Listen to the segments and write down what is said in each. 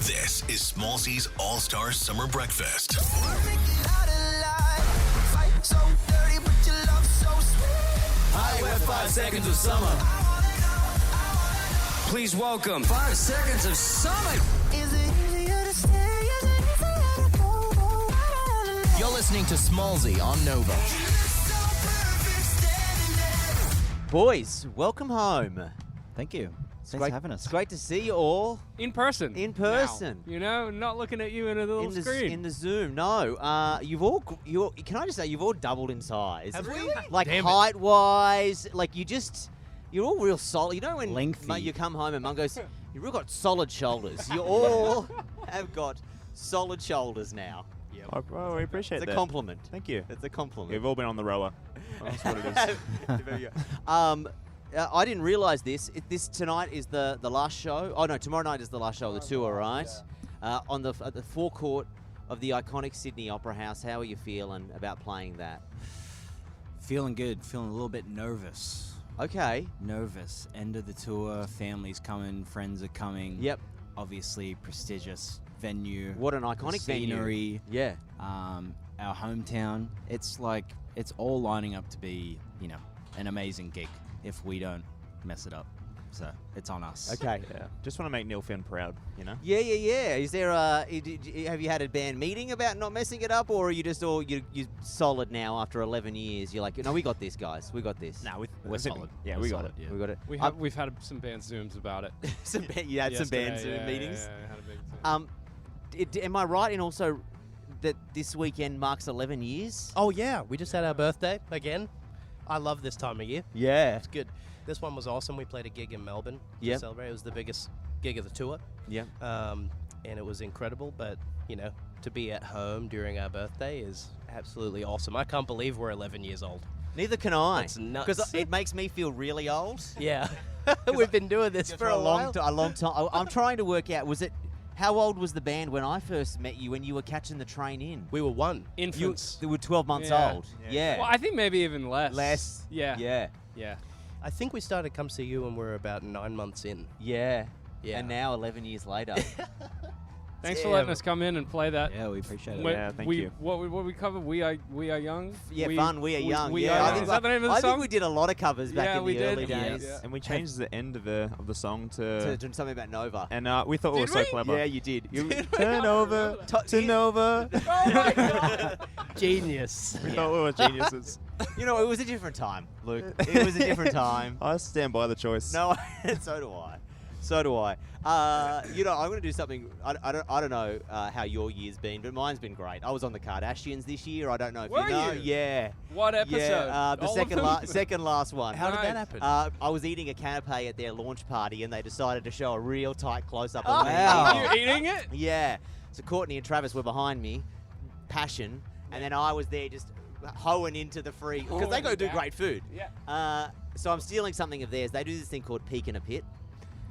This is Smallzy's All-Star Summer Breakfast. Hi, we're 5 seconds of summer. Please welcome 5 seconds of summer. You're listening to Smallzy on Nova. Boys, welcome home. Thank you. Thanks Great, for having us. It's great to see you all In person. now, You know, not looking at you in a little screen. in the Zoom. No, you've all. Can I just say you've all doubled in size? Have we? Like Damn it. height-wise, like you're all real solid. You know when Lengthy. you come home and Mum goes, you've all got solid shoulders. You all have got solid shoulders now. Oh, we appreciate It's that. a compliment. Thank you. It's a compliment. We've all been on the rower. That's what it is. There you go. I didn't realise this. This tonight is the last show. Oh no, tomorrow night is the last show of the tour, right? Yeah. At the forecourt of the iconic Sydney Opera House. How are you feeling about playing that? Feeling good. Feeling a little bit nervous. Okay. Nervous. End of the tour. Family's coming. Friends are coming. Yep. Obviously, prestigious venue. What an iconic scenery. venue. Yeah. Our hometown. It's all lining up to be, an amazing gig if we don't mess it up. So it's on us. Okay. Yeah. Just want to make Neil Finn proud, you know? Yeah. Is there have you had a band meeting about not messing it up, or are you just all you solid now after 11 years? You're like, no, we got this, guys. We got this. Nah, We're solid. Yeah, We're we got solid, it. yeah. We got it. We've had some band Zooms about it. You had some band Yesterday, meetings. Yeah, I had a big Zoom. Am I right in also that this weekend marks 11 years? Oh, yeah. We just had our birthday again. I love this time of year. Yeah. It's good. This one was awesome. We played a gig in Melbourne Yep. to celebrate. It was the biggest gig of the tour. Yeah. And it was incredible. But, to be at home during our birthday is absolutely awesome. I can't believe we're 11 years old. Neither can I. That's nuts. Because it makes me feel really old. Yeah. We've been doing this for a long while. time. I'm trying to work out, how old was the band when I first met you, when you were catching the train in? We were one. Infants. They were 12 months Yeah. old. Yeah. Well, I think maybe even less. Less. Yeah. Yeah. Yeah. I think we started Come See You when we were about 9 months in. Yeah. Yeah. And now 11 years later. Thanks for letting us come in and play that. Yeah, we appreciate it. Yeah, thank you. What we covered? We are young. Yeah, fun. We are young. We yeah, are young. Is that the name of the I song? think we did a lot of covers back Yeah, in we the did. early days. Yeah. And we changed the end of the song to To something about Nova. and we thought we were Did so we? clever. Yeah, you did. You Turn over to Nova. Oh my God. Genius. We thought we were geniuses. it was a different time, Luke. It was a different time. I stand by the choice. No, so do I. So do I. I'm going to do something. I don't know how your year's been, but mine's been great. I was on the Kardashians this year. I don't know if Were you know. you? Yeah. What episode? Yeah, the All of them? second last one. How did that Nice. happen? I was eating a canapé at their launch party, and they decided to show a real tight close-up Oh, of me. wow. You eating it? Yeah. So Courtney and Travis were behind me, passion, and then I was there just hoeing into the free, because they go do great food. Yeah. So I'm stealing something of theirs. They do this thing called peak in a pit.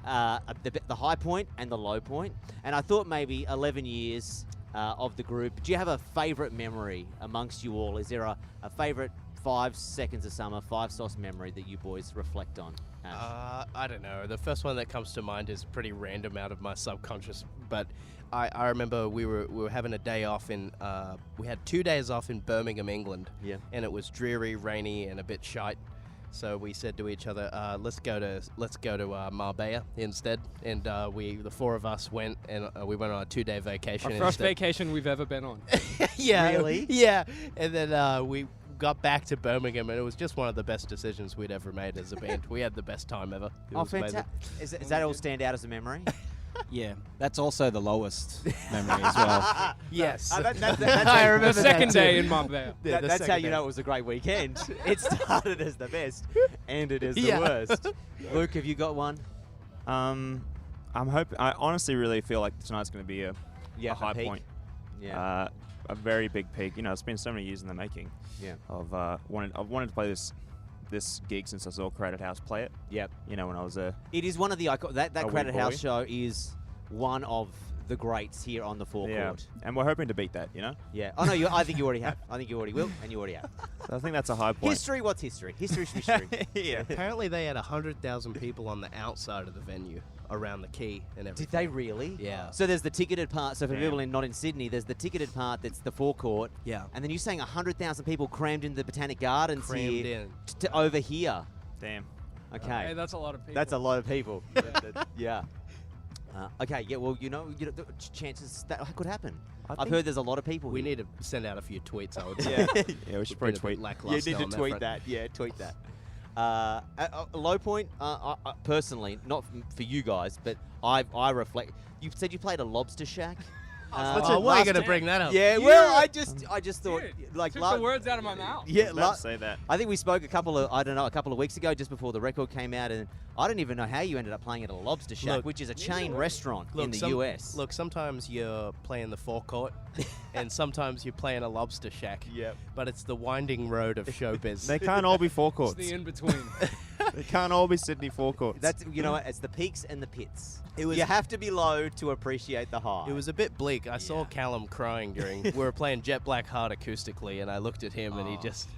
The high point and the low point. And I thought maybe 11 years of the group. Do you have a favourite memory amongst you all? Is there a favourite 5 seconds of summer, 5 sauce memory that you boys reflect on? Ash? I don't know. The first one that comes to mind is pretty random out of my subconscious, but I remember we were having a day off we had 2 days off in Birmingham, England. Yeah. And it was dreary, rainy, and a bit shite. So we said to each other, let's go to Marbella instead. And the 4 of us went, and we went on a 2-day vacation. Our first instead. vacation we've ever been on. Yeah. Really? Yeah. And then we got back to Birmingham, and it was just one of the best decisions we'd ever made as a band. We had the best time ever. It was amazing. fantastic. Does that all stand out as a memory? Yeah, that's also the lowest memory as well. Yes. That's I remember The second that day too. in Marbella. Yeah, the that's how second you day. know it was a great weekend. It started as the best, and it is the Yeah. worst. Luke, have you got one? I'm hoping. I honestly really feel like tonight's going to be a high peak. point. Yeah. A very big peak. It's been so many years in the making. Yeah. I've wanted to play this gig since I saw Crowded House play it. Yep. When I was a It is one of the that A wee Crowded boy. House show is one of the greats here on the forecourt. and we're hoping to beat that. Yeah. Oh no, I think you already have. I think you already will, and you already have. So I think that's a high point. History. What's history? History's history. Yeah. Apparently they had 100,000 people on the outside of the venue. around the quay and everything. Did they really? Yeah. So there's the ticketed part. So for Damn. people not in Sydney, there's the ticketed part that's the forecourt. Yeah. And then you're saying 100,000 people crammed into the Botanic Gardens Crammed here in. to over here. Damn. Okay. Hey, that's a lot of people. That's a lot of people. Yeah. Okay. Yeah. Well, the chances that could happen. I've think- heard there's a lot of people. We here. need to send out a few tweets, I would say. Yeah. Yeah, we should Been probably a bit tweet. lackluster You need on to that tweet front. that. Yeah, tweet that. A low point, personally, not for you guys, but I reflect. You said you played a lobster shack. Why are you last- going to bring that up? Yeah, You- well, I just thought Dude, like took la- the words out of my mouth. Yeah, About to say that. I think we spoke a couple of weeks ago, just before the record came out, and I don't even know how you ended up playing at a Lobster Shack, Look, which is a neither chain do I. restaurant in the some- US. Look, sometimes you're playing the forecourt, and sometimes you're playing a lobster shack. Yep. But it's the winding road of showbiz. They can't all be It's forecourts. the in between. They can't all be Sydney forecourts. That's what, it's the peaks and the pits. It was- you have to be low to appreciate the high. It was a bit bleak. I saw Callum crying during. We were playing Jet Black Hard acoustically, and I looked at him, and he just.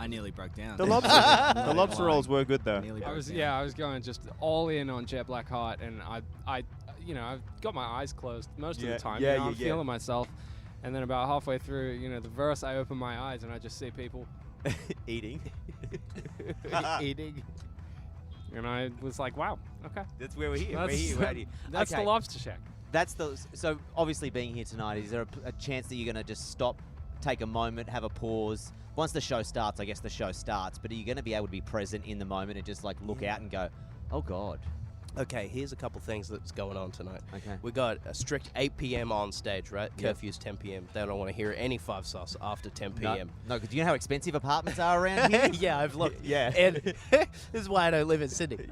I nearly broke down. the lobster. The lobster rolls were good though. Nearly I broke was down. I was going just all in on Jet Black Heart, and I've got my eyes closed most of Yeah, the time. yeah, I'm yeah. feeling myself, and then about halfway through, the verse, I open my eyes and I just see people, eating. eating. and I was like, wow, okay, That's where we're here. that's, We're here. We're here. that's Okay. the Lobster Shack. That's so obviously being here tonight, is there a chance that you're going to just stop, take a moment, have a pause? Once the show starts, I guess the show starts, but are you going to be able to be present in the moment and just like look out and go, oh God? Okay, here's a couple things that's going on tonight. Okay. We got a strict 8 p.m. on stage, right? Yep. Curfew's 10 p.m. They don't want to hear any five sauce after 10 p.m. No, do you know how expensive apartments are around here? Yeah, I've looked. Yeah. And this is why I don't live in Sydney.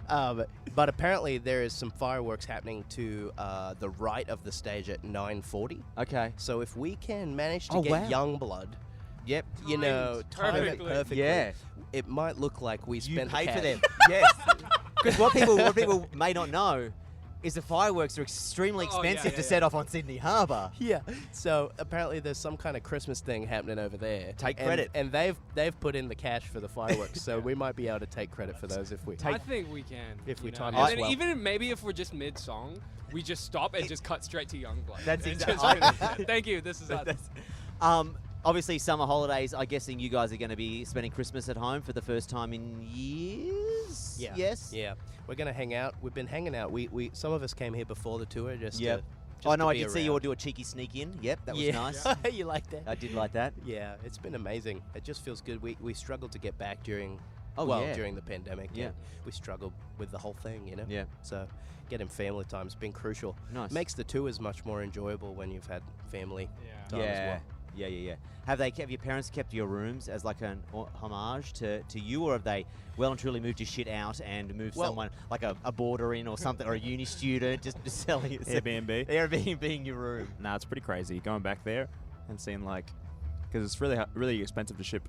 But apparently there is some fireworks happening to the right of the stage at 9:40. Okay. So if we can manage to Oh, get wow. young blood, Yep. time it perfectly. perfectly, Yeah. it might look like we You spent paid cash. for them. Yes. Because what people may not know is the fireworks are extremely Oh, yeah, expensive yeah, to yeah. set off on Sydney Harbour. Yeah. So apparently there's some kind of Christmas thing happening over there. Take And- credit. And they've put in the cash for the fireworks, so we might be able to take credit for those if we. I think we can. If we you know. time And this then well. even maybe if we're just mid-song, we just stop and just cut straight to Youngblood. That's And exactly- just finish it. Thank you. This is us. Obviously, summer holidays. I'm guessing you guys are going to be spending Christmas at home for the first time in years. Yeah. Yes. Yeah. We're gonna hang out. We've been hanging out. We some of us came here before the tour just Yep. to. Oh no, to I be did see you all around. do a cheeky sneak in. Yep, that was Yeah. nice. You like that? I did like that. Yeah, it's been amazing. It just feels good. We struggled to get back during. Oh, well, yeah. during the pandemic. Yeah. and we struggled with the whole thing, Yeah. So, getting family time's been crucial. Nice. Makes the tours much more enjoyable when you've had family Yeah. time as well. Yeah. Have your parents kept your rooms as like an homage to you, or have they well and truly moved your shit out and moved Well- someone like a boarder in or something, or a uni student just selling it? Airbnb. Airbnb being your room. Nah, it's pretty crazy going back there and seeing because it's really expensive to ship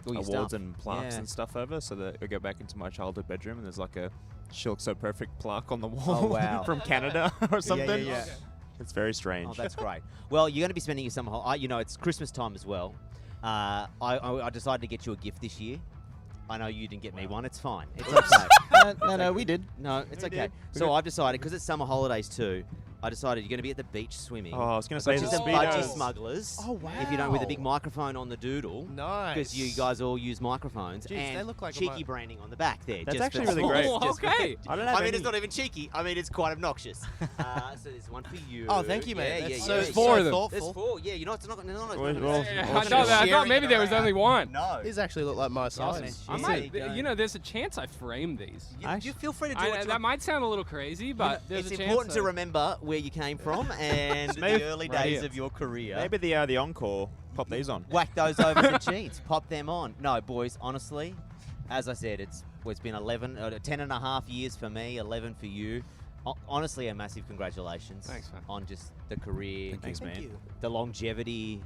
All your awards stuff. and plaques Yeah. and stuff over. So that I go back into my childhood bedroom and there's like a "She looks so perfect" plaque on the wall Oh, wow. from Canada or something. yeah. Okay. It's very strange. Oh, that's great. Well, you're going to be spending your summer holiday. It's Christmas time as well. I decided to get you a gift this year. I know you didn't get me one. It's fine. It's okay. No, we did. No, it's We okay. did. So I've decided, because it's summer holidays too, I decided you're going to be at the beach swimming. Oh, I was going to Got say you the some budgie Speedos. smugglers. Oh, wow. If you don't, with a big microphone on the doodle. Nice. Because you guys all use microphones. Jeez, and they look like a cheeky mi- branding on the back there. That's just actually for- really great. Oh, just for- okay. I don't have I mean, any. it's not even cheeky. I mean, it's quite obnoxious. So there's one for you. Oh, thank you, Yeah, man. yeah, That's yeah, so, yeah, There's four yeah. of them. thoughtful. There's four. Yeah, it's not. Well, I thought maybe there was only one. No. These actually look like my size. I Yeah, might, you go. there's a chance I framed these. You feel free to do it. That might sound a little crazy, but there's it's a chance. important to that- remember where you came from and the Maybe- early Right days here. of your career. Maybe the encore. Pop these on. Whack those over the jeans. Pop them on. No, boys, honestly, as I said, it's been 10 and a half years for me, 11 for you. Honestly, a massive congratulations. Thanks, man. On just the career, Thanks, Thank man. you. the longevity,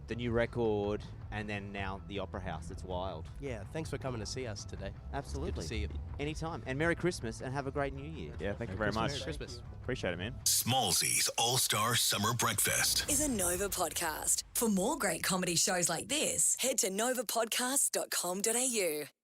the new record, and then now the Opera House. It's wild. Yeah, thanks for coming to see us today. Absolutely. Good to see you. Anytime. And Merry Christmas and have a great New Year. Yeah, thank you very much. Merry Christmas. Appreciate it, man. Smallzy's All-Star Summer Breakfast. Is a Nova podcast. For more great comedy shows like this, head to novapodcast.com.au.